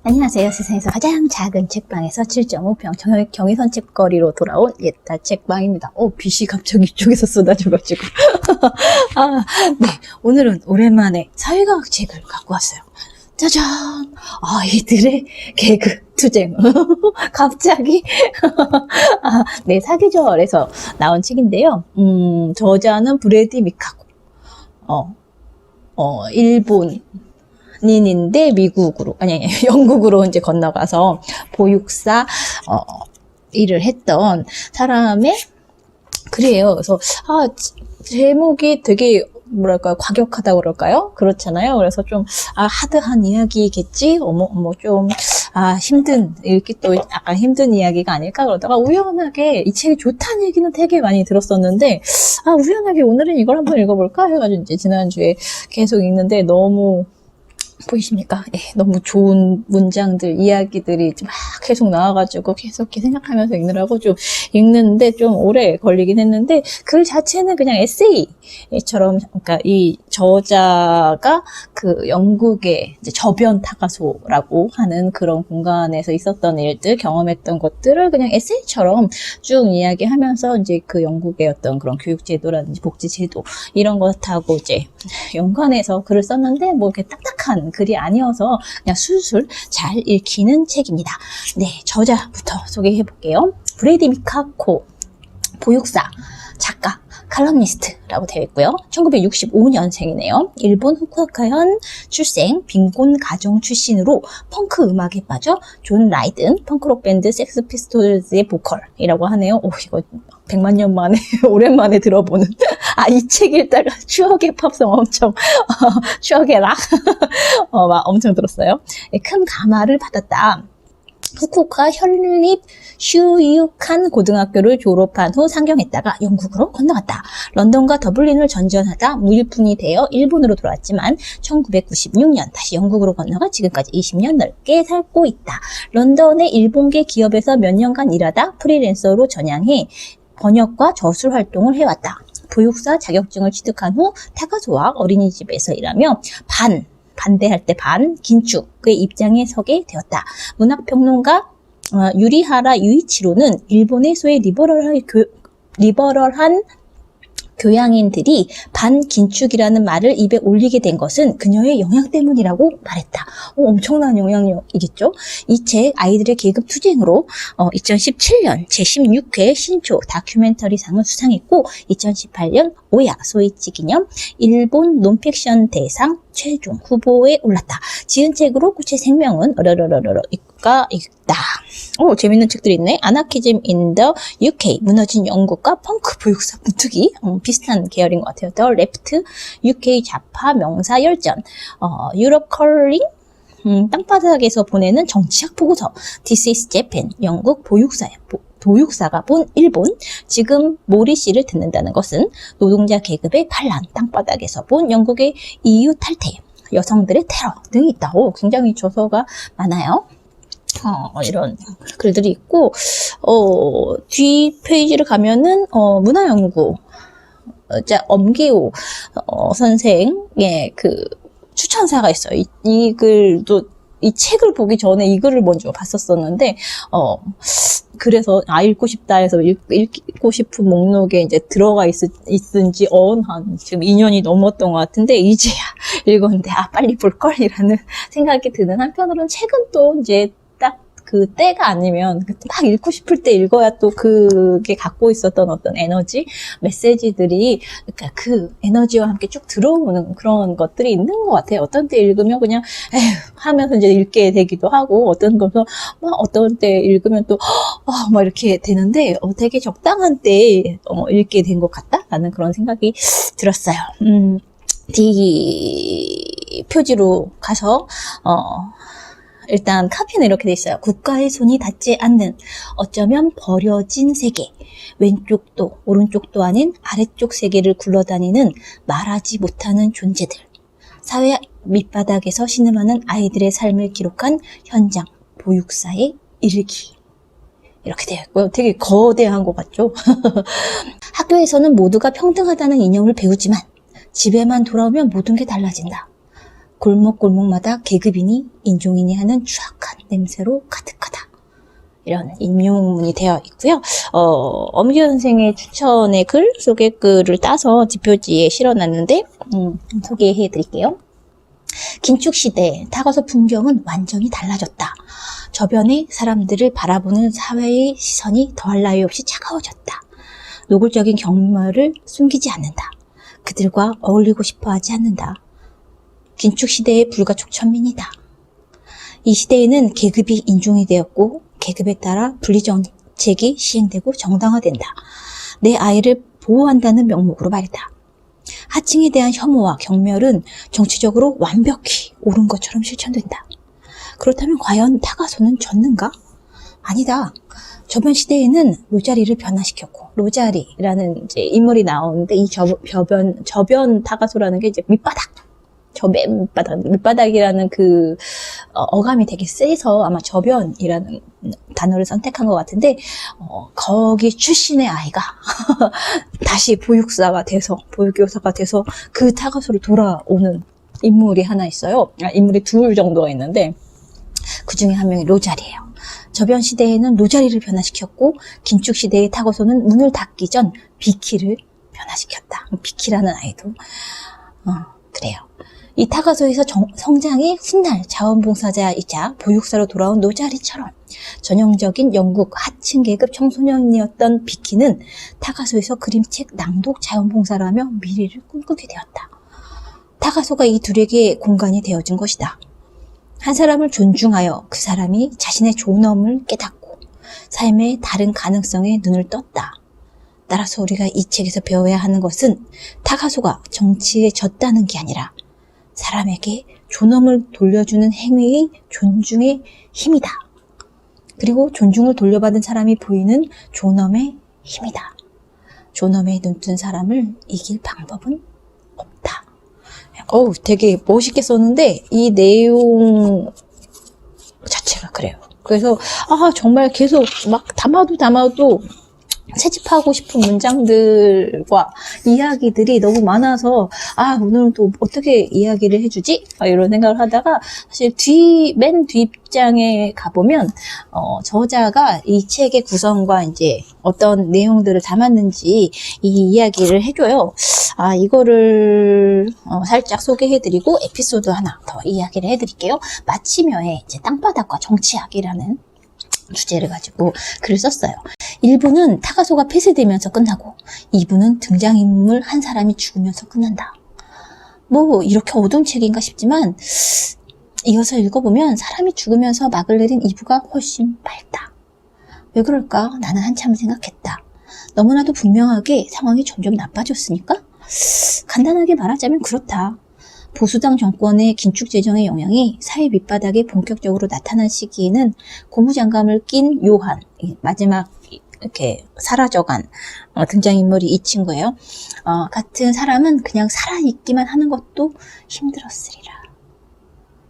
안녕하세요. 세상에서 가장 작은 책방에서 7.5평 경의선 책거리로 돌아온 옛날 책방입니다. 빛이 갑자기 이쪽에서 쏟아져가지고. 네. 오늘은 오랜만에 사회과학 책을 갖고 왔어요. 짜잔! 아이들의 개그 투쟁. 갑자기. 네, 사계절에서 나온 책인데요. 저자는 브래디 미카코. 일본. 인데 미국으로 영국으로 이제 건너가서 보육사 일을 했던 사람의 글이에요. 그래서 제목이 되게 뭐랄까 과격하다고 그럴까요? 그렇잖아요. 그래서 좀 하드한 이야기겠지. 좀 힘든 읽기 또 약간 힘든 이야기가 아닐까 그러다가 우연하게 이 책이 좋다는 얘기는 되게 많이 들었었는데 우연하게 오늘은 이걸 한번 읽어볼까 해가지고 이제 지난주에 계속 읽는데 너무 보이십니까? 너무 좋은 문장들, 이야기들이 막 계속 나와가지고 계속 이렇게 생각하면서 읽느라고 좀 읽는데 좀 오래 걸리긴 했는데 글 자체는 그냥 에세이처럼, 그러니까 이 저자가 그 영국의 이제 저변 타가소라고 하는 그런 공간에서 있었던 일들, 경험했던 것들을 그냥 에세이처럼 쭉 이야기하면서 이제 그 영국의 어떤 그런 교육제도라든지 복지제도 이런 것하고 이제 연관해서 글을 썼는데 뭐 이렇게 딱딱한 글이 아니어서 그냥 술술 잘 읽히는 책입니다. 네, 저자부터 소개해 볼게요. 브래디 미카코, 보육사, 작가, 칼럼니스트라고 되어 있고요. 1965년생이네요. 일본 후쿠오카현 출생, 빈곤 가정 출신으로 펑크 음악에 빠져 존 라이든, 펑크록 밴드 섹스 피스톨즈의 보컬이라고 하네요. 이거 100만 년 만에 오랜만에 들어보는 이 책 읽다가 추억의 팝송 엄청 추억의 락 막 엄청 들었어요. 큰 감화를 받았다. 후쿠오카 현립 슈유칸 고등학교를 졸업한 후 상경했다가 영국으로 건너갔다. 런던과 더블린을 전전하다 무일푼이 되어 일본으로 돌아왔지만 1996년 다시 영국으로 건너가 지금까지 20년 넓게 살고 있다. 런던의 일본계 기업에서 몇 년간 일하다 프리랜서로 전향해 번역과 저술 활동을 해왔다. 보육사 자격증을 취득한 후 타가소와 어린이집에서 일하며 반대할 때 긴축의 입장에 서게 되었다. 문학평론가 유리하라 유이치로는 일본의 소위 리버럴한 교양인들이 반긴축이라는 말을 입에 올리게 된 것은 그녀의 영향 때문이라고 말했다. 엄청난 영향력이겠죠? 이 책 아이들의 계급 투쟁으로 2017년 제16회 신초 다큐멘터리상을 수상했고 2018년 오야 소이치 기념 일본 논픽션 대상 최종 후보에 올랐다. 지은 책으로 꽃의 생명은 읽다. 재밌는 책들이 있네. 아나키즘 인 더 UK, 무너진 영국과 펑크 보육사 부특이 비슷한 계열인 것 같아요. 더 레프트, UK 좌파 명사 열전, 유럽 컬링, 땅바닥에서 보내는 정치학 보고서, This is Japan, 영국 보육사가 본 일본, 지금 모리씨를 듣는다는 것은 노동자 계급의 반란, 땅바닥에서 본 영국의 EU 탈퇴, 여성들의 테러 등이 있다. 굉장히 저서가 많아요. 이런 글들이 있고, 뒤 페이지를 가면은, 문화연구, 엄기호, 선생의 그 추천사가 있어요. 이 글도, 이 책을 보기 전에 이 글을 먼저 봤었었는데, 그래서, 읽고 싶다 해서 읽고 싶은 목록에 이제 들어가 있은 지 한 지금 2년이 넘었던 것 같은데, 이제야 읽었는데, 빨리 볼걸이라는 생각이 드는 한편으로는 책은 또 이제 그 때가 아니면 막 읽고 싶을 때 읽어야 또 그게 갖고 있었던 어떤 에너지, 메시지들이 그러니까 그 에너지와 함께 쭉 들어오는 그런 것들이 있는 것 같아요. 어떤 때 읽으면 그냥 하면서 이제 읽게 되기도 하고 어떤 때 읽으면 또 막 이렇게 되는데 되게 적당한 때 읽게 된 것 같다라는 그런 생각이 들었어요. D 표지로 가서 일단 카피는 이렇게 돼 있어요. 국가의 손이 닿지 않는 어쩌면 버려진 세계, 왼쪽도 오른쪽도 아닌 아래쪽 세계를 굴러다니는 말하지 못하는 존재들, 사회 밑바닥에서 신음하는 아이들의 삶을 기록한 현장 보육사의 일기, 이렇게 되어 있고요. 되게 거대한 것 같죠? 학교에서는 모두가 평등하다는 이념을 배우지만 집에만 돌아오면 모든 게 달라진다. 골목골목마다 계급이니 인종이니 하는 추악한 냄새로 가득하다. 이런 인용문이 되어 있고요. 엄기 선생의 추천의 글, 소개글을 따서 지표지에 실어놨는데 소개해 드릴게요. 긴축시대 타거서 풍경은 완전히 달라졌다. 저변에 사람들을 바라보는 사회의 시선이 더할 나위 없이 차가워졌다. 노골적인 경멸을 숨기지 않는다. 그들과 어울리고 싶어 하지 않는다. 긴축시대의 불가촉 천민이다. 이 시대에는 계급이 인종이 되었고 계급에 따라 분리정책이 시행되고 정당화된다. 내 아이를 보호한다는 명목으로 말이다. 하층에 대한 혐오와 경멸은 정치적으로 완벽히 옳은 것처럼 실천된다. 그렇다면 과연 타가소는 졌는가? 아니다. 저변 시대에는 로자리를 변화시켰고, 로자리라는 이제 인물이 나오는데 이 저변 타가소라는 게 이제 밑바닥. 저맨 밑바닥이라는 그 어감이 되게 세서 아마 저변이라는 단어를 선택한 것 같은데 거기 출신의 아이가 다시 보육교사가 돼서 그 타가소로 돌아오는 인물이 하나 있어요. 인물이 둘 정도가 있는데 그 중에 한 명이 로자리예요. 저변 시대에는 로자리를 변화시켰고 긴축 시대의 타가소는 문을 닫기 전 비키를 변화시켰다. 비키라는 아이도 그래요. 이 타가소에서 성장의 훗날 자원봉사자이자 보육사로 돌아온 노자리처럼 전형적인 영국 하층 계급 청소년이었던 비키는 타가소에서 그림책 낭독 자원봉사를 하며 미래를 꿈꾸게 되었다. 타가소가 이 둘에게 공간이 되어준 것이다. 한 사람을 존중하여 그 사람이 자신의 존엄을 깨닫고 삶의 다른 가능성에 눈을 떴다. 따라서 우리가 이 책에서 배워야 하는 것은 타가소가 정치에 졌다는 게 아니라 사람에게 존엄을 돌려주는 행위의 존중의 힘이다. 그리고 존중을 돌려받은 사람이 보이는 존엄의 힘이다. 존엄에 눈뜬 사람을 이길 방법은 없다. 되게 멋있게 썼는데 이 내용 자체가 그래요. 그래서 정말 계속 막 담아도 채집하고 싶은 문장들과 이야기들이 너무 많아서 오늘은 또 어떻게 이야기를 해주지? 이런 생각을 하다가 사실 맨 뒷장에 가보면 저자가 이 책의 구성과 이제 어떤 내용들을 담았는지 이 이야기를 해줘요. 이거를 살짝 소개해드리고 에피소드 하나 더 이야기를 해드릴게요. 마치며에 이제 땅바닥과 정치학이라는 주제를 가지고 글을 썼어요. 1부는 타가소가 폐쇄되면서 끝나고 2부는 등장인물 한 사람이 죽으면서 끝난다. 이렇게 어두운 책인가 싶지만 이어서 읽어보면 사람이 죽으면서 막을 내린 2부가 훨씬 밝다. 왜 그럴까? 나는 한참 생각했다. 너무나도 분명하게 상황이 점점 나빠졌으니까? 간단하게 말하자면 그렇다. 보수당 정권의 긴축 재정의 영향이 사회 밑바닥에 본격적으로 나타난 시기에는 고무장갑을 낀 요한, 마지막 이렇게 사라져간 등장인물이 이 친구예요. 같은 사람은 그냥 살아있기만 하는 것도 힘들었으리라.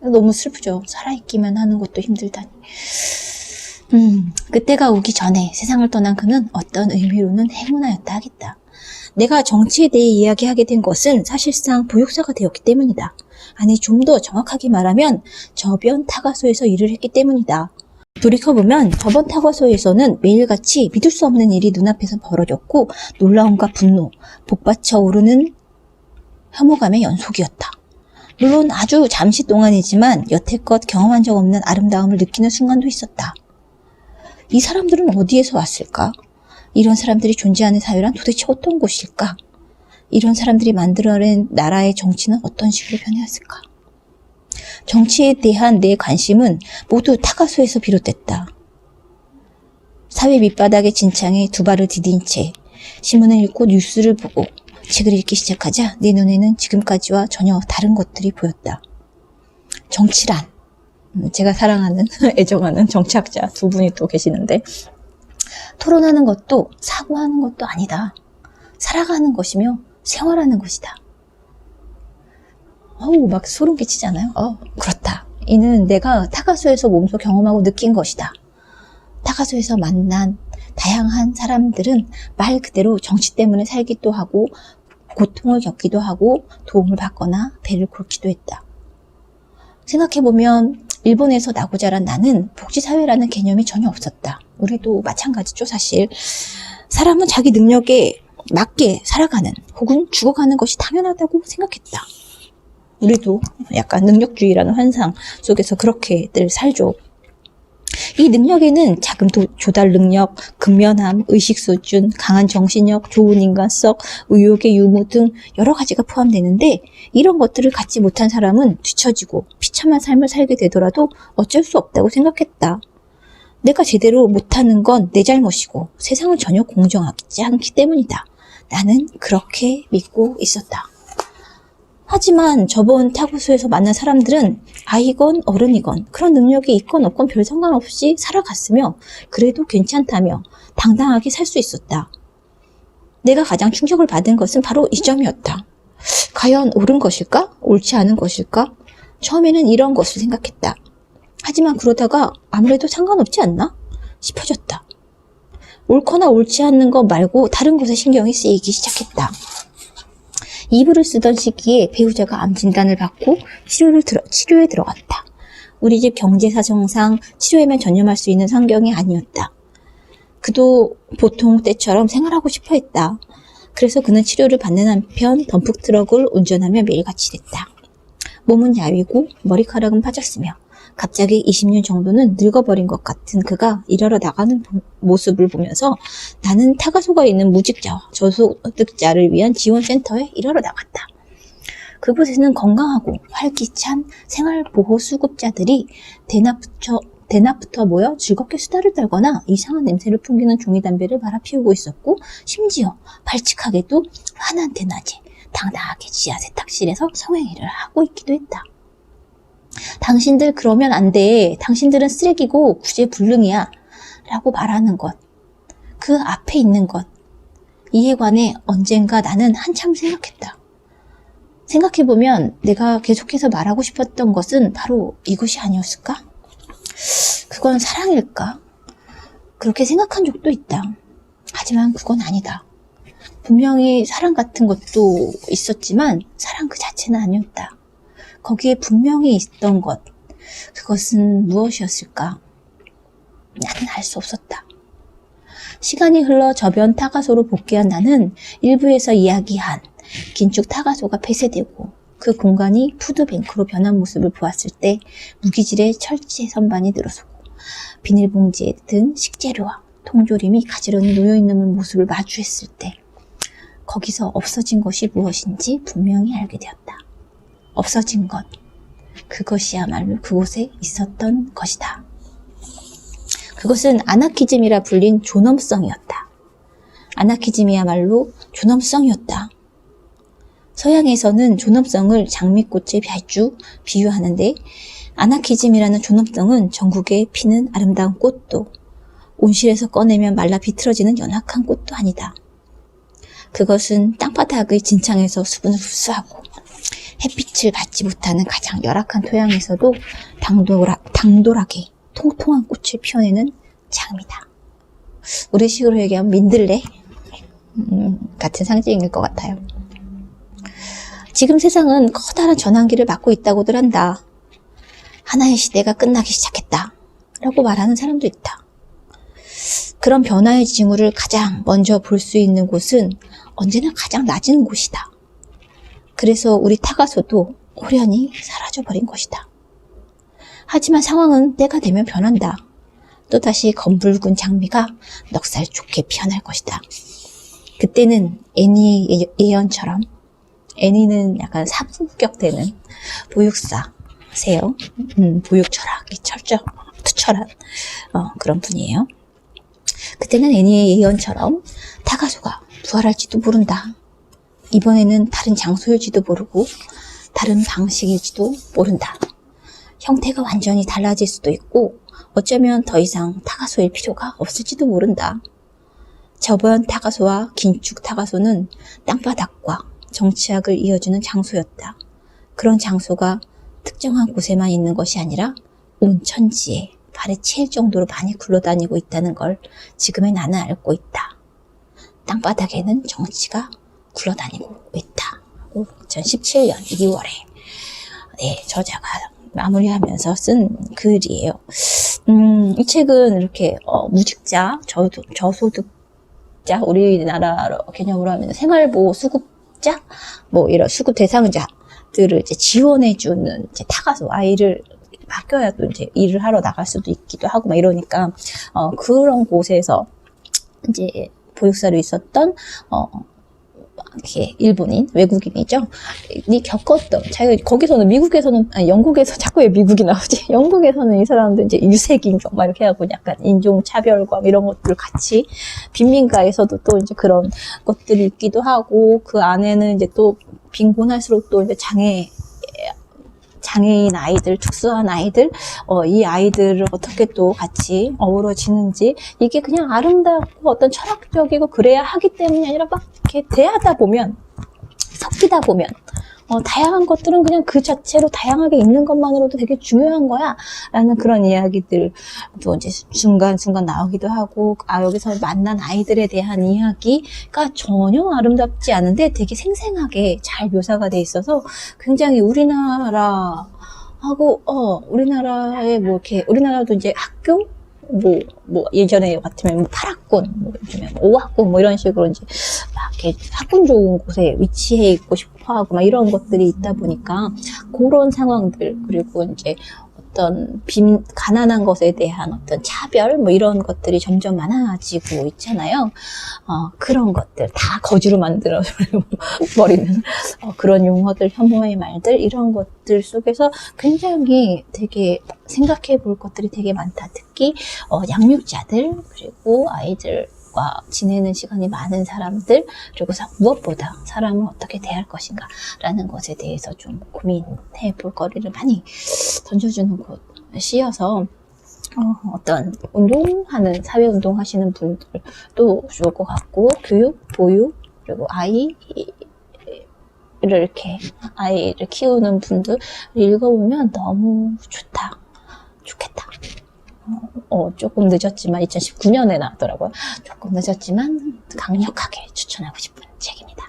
너무 슬프죠. 살아있기만 하는 것도 힘들다니. 그때가 오기 전에 세상을 떠난 그는 어떤 의미로는 행운하였다 하겠다. 내가 정치에 대해 이야기하게 된 것은 사실상 보육사가 되었기 때문이다. 아니, 좀 더 정확하게 말하면 저변 타가소에서 일을 했기 때문이다. 돌이켜보면 저번 타가소에서는 매일같이 믿을 수 없는 일이 눈앞에서 벌어졌고 놀라움과 분노, 복받쳐 오르는 혐오감의 연속이었다. 물론 아주 잠시 동안이지만 여태껏 경험한 적 없는 아름다움을 느끼는 순간도 있었다. 이 사람들은 어디에서 왔을까? 이런 사람들이 존재하는 사회란 도대체 어떤 곳일까? 이런 사람들이 만들어낸 나라의 정치는 어떤 식으로 변해왔을까? 정치에 대한 내 관심은 모두 타가소에서 비롯됐다. 사회 밑바닥의 진창에 두 발을 디딘 채 신문을 읽고 뉴스를 보고 책을 읽기 시작하자 내 눈에는 지금까지와 전혀 다른 것들이 보였다. 정치란, 제가 사랑하는, 애정하는 정치학자 두 분이 또 계시는데 토론하는 것도 사고하는 것도 아니다. 살아가는 것이며 생활하는 것이다. 막 소름 끼치잖아요. 그렇다. 이는 내가 타가소에서 몸소 경험하고 느낀 것이다. 타가소에서 만난 다양한 사람들은 말 그대로 정치 때문에 살기도 하고 고통을 겪기도 하고 도움을 받거나 배를 곪기도 했다. 생각해보면 일본에서 나고 자란 나는 복지사회라는 개념이 전혀 없었다. 우리도 마찬가지죠, 사실. 사람은 자기 능력에 맞게 살아가는 혹은 죽어가는 것이 당연하다고 생각했다. 우리도 약간 능력주의라는 환상 속에서 그렇게들 살죠. 이 능력에는 자금 조달 능력, 근면함, 의식 수준, 강한 정신력, 좋은 인간성, 의욕의 유무 등 여러 가지가 포함되는데 이런 것들을 갖지 못한 사람은 뒤처지고 비참한 삶을 살게 되더라도 어쩔 수 없다고 생각했다. 내가 제대로 못하는 건 내 잘못이고 세상은 전혀 공정하지 않기 때문이다. 나는 그렇게 믿고 있었다. 하지만 저번 타구수에서 만난 사람들은 아이건 어른이건 그런 능력이 있건 없건 별 상관없이 살아갔으며 그래도 괜찮다며 당당하게 살 수 있었다. 내가 가장 충격을 받은 것은 바로 이 점이었다. 과연 옳은 것일까? 옳지 않은 것일까? 처음에는 이런 것을 생각했다. 하지만 그러다가 아무래도 상관없지 않나? 싶어졌다. 옳거나 옳지 않는 것 말고 다른 것에 신경이 쓰이기 시작했다. 이불을 쓰던 시기에 배우자가 암 진단을 받고 치료에 들어갔다. 우리 집 경제 사정상 치료에만 전념할 수 있는 환경이 아니었다. 그도 보통 때처럼 생활하고 싶어 했다. 그래서 그는 치료를 받는 한편 덤프트럭을 운전하며 매일같이 일했다. 몸은 야위고 머리카락은 빠졌으며 갑자기 20년 정도는 늙어버린 것 같은 그가 일하러 나가는 모습을 보면서 나는 타가소가 있는 무직자와 저소득자를 위한 지원센터에 일하러 나갔다. 그곳에는 건강하고 활기찬 생활보호수급자들이 대낮부터 모여 즐겁게 수다를 떨거나 이상한 냄새를 풍기는 종이담배를 말아 피우고 있었고 심지어 발칙하게도 환한 대낮에 당당하게 지하 세탁실에서 성행위를 하고 있기도 했다. 당신들 그러면 안 돼. 당신들은 쓰레기고 구제불능이야. 라고 말하는 것. 그 앞에 있는 것. 이에 관해 언젠가 나는 한참 생각했다. 생각해보면 내가 계속해서 말하고 싶었던 것은 바로 이것이 아니었을까? 그건 사랑일까? 그렇게 생각한 적도 있다. 하지만 그건 아니다. 분명히 사랑 같은 것도 있었지만 사랑 그 자체는 아니었다. 거기에 분명히 있던 것, 그것은 무엇이었을까? 나는 알 수 없었다. 시간이 흘러 저변 타가소로 복귀한 나는 일부에서 이야기한 긴축 타가소가 폐쇄되고 그 공간이 푸드뱅크로 변한 모습을 보았을 때 무기질의 철제 선반이 늘어서고 비닐봉지에 든 식재료와 통조림이 가지런히 놓여있는 모습을 마주했을 때 거기서 없어진 것이 무엇인지 분명히 알게 되었다. 없어진 것, 그것이야말로 그곳에 있었던 것이다. 그것은 아나키즘이라 불린 존엄성이었다. 아나키즘이야말로 존엄성이었다. 서양에서는 존엄성을 장미꽃에 비유하는데 아나키즘이라는 존엄성은 전국에 피는 아름다운 꽃도 온실에서 꺼내면 말라 비틀어지는 연약한 꽃도 아니다. 그것은 땅바닥의 진창에서 수분을 흡수하고 햇빛을 받지 못하는 가장 열악한 토양에서도 당돌하게 통통한 꽃을 피워내는 장미다. 우리식으로 얘기하면 민들레 같은 상징일 것 같아요. 지금 세상은 커다란 전환기를 맞고 있다고들 한다. 하나의 시대가 끝나기 시작했다 라고 말하는 사람도 있다. 그런 변화의 징후를 가장 먼저 볼 수 있는 곳은 언제나 가장 낮은 곳이다. 그래서 우리 타가소도 호련히 사라져버린 것이다. 하지만 상황은 때가 되면 변한다. 또다시 검붉은 장미가 넉살 좋게 피어날 것이다. 그때는 애니의 예언처럼, 애니는 약간 사부격되는 보육사세요. 보육 철학이 투철한 그런 분이에요. 그때는 애니의 예언처럼 타가소가 부활할지도 모른다. 이번에는 다른 장소일지도 모르고 다른 방식일지도 모른다. 형태가 완전히 달라질 수도 있고 어쩌면 더 이상 타가소일 필요가 없을지도 모른다. 저번 타가소와 긴축 타가소는 땅바닥과 정치학을 이어주는 장소였다. 그런 장소가 특정한 곳에만 있는 것이 아니라 온 천지에 발에 채일 정도로 많이 굴러다니고 있다는 걸 지금의 나는 알고 있다. 땅바닥에는 정치가 굴러다니고 있다. 2017년 2월에 저자가 마무리하면서 쓴 글이에요. 이 책은 이렇게 무직자, 저소득자, 우리나라 개념으로 하면 생활보호 수급자, 뭐 이런 수급 대상자들을 이제 지원해주는 이제 타가서 아이를 바뀌어야 또 이제 일을 하러 나갈 수도 있기도 하고 막 이러니까 그런 곳에서 이제 보육사로 있었던 이렇게 일본인, 외국인이죠. 이 겪었던, 자기가 거기서는 미국에서는, 아니, 영국에서 자꾸 왜 미국이 나오지? 영국에서는 이 사람도 이제 유색인종, 막 이렇게 하고 약간 인종차별과 이런 것들을 같이, 빈민가에서도 또 이제 그런 것들이 있기도 하고, 그 안에는 이제 또 빈곤할수록 또 이제 장애인 아이들, 특수한 아이들, 이 아이들을 어떻게 또 같이 어우러지는지, 이게 그냥 아름답고 어떤 철학적이고 그래야 하기 때문이 아니라 막 이렇게 대하다 보면, 섞이다 보면, 다양한 것들은 그냥 그 자체로 다양하게 있는 것만으로도 되게 중요한 거야. 라는 그런 이야기들도 이제 순간순간 나오기도 하고, 여기서 만난 아이들에 대한 이야기가 전혀 아름답지 않은데 되게 생생하게 잘 묘사가 돼 있어서 굉장히 우리나라하고, 우리나라의 뭐 이렇게, 우리나라도 이제 학교? 예전에 같으면 8학군, 요즘에 5학군, 이런 식으로 이제 막 이렇게 학군 좋은 곳에 위치해 있고 싶어 하고 막 이런 것들이 있다 보니까 그런 상황들, 그리고 이제 어떤 가난한 것에 대한 어떤 차별, 이런 것들이 점점 많아지고 있잖아요. 그런 것들 다 거지로 만들어 버리는 그런 용어들, 혐오의 말들, 이런 것들 속에서 굉장히 되게 생각해 볼 것들이 되게 많다. 특히 양육자들, 그리고 아이들과 지내는 시간이 많은 사람들, 그리고 무엇보다 사람을 어떻게 대할 것인가 라는 것에 대해서 좀 고민해 볼 거리를 많이 던져주는 곳이어서 어떤 운동하는, 사회운동 하시는 분들도 좋을 것 같고, 교육, 보육, 그리고 이렇게 아이를 키우는 분들 읽어보면 너무 좋겠다. 조금 늦었지만 2019년에 나왔더라고요. 조금 늦었지만 강력하게 추천하고 싶은 책입니다.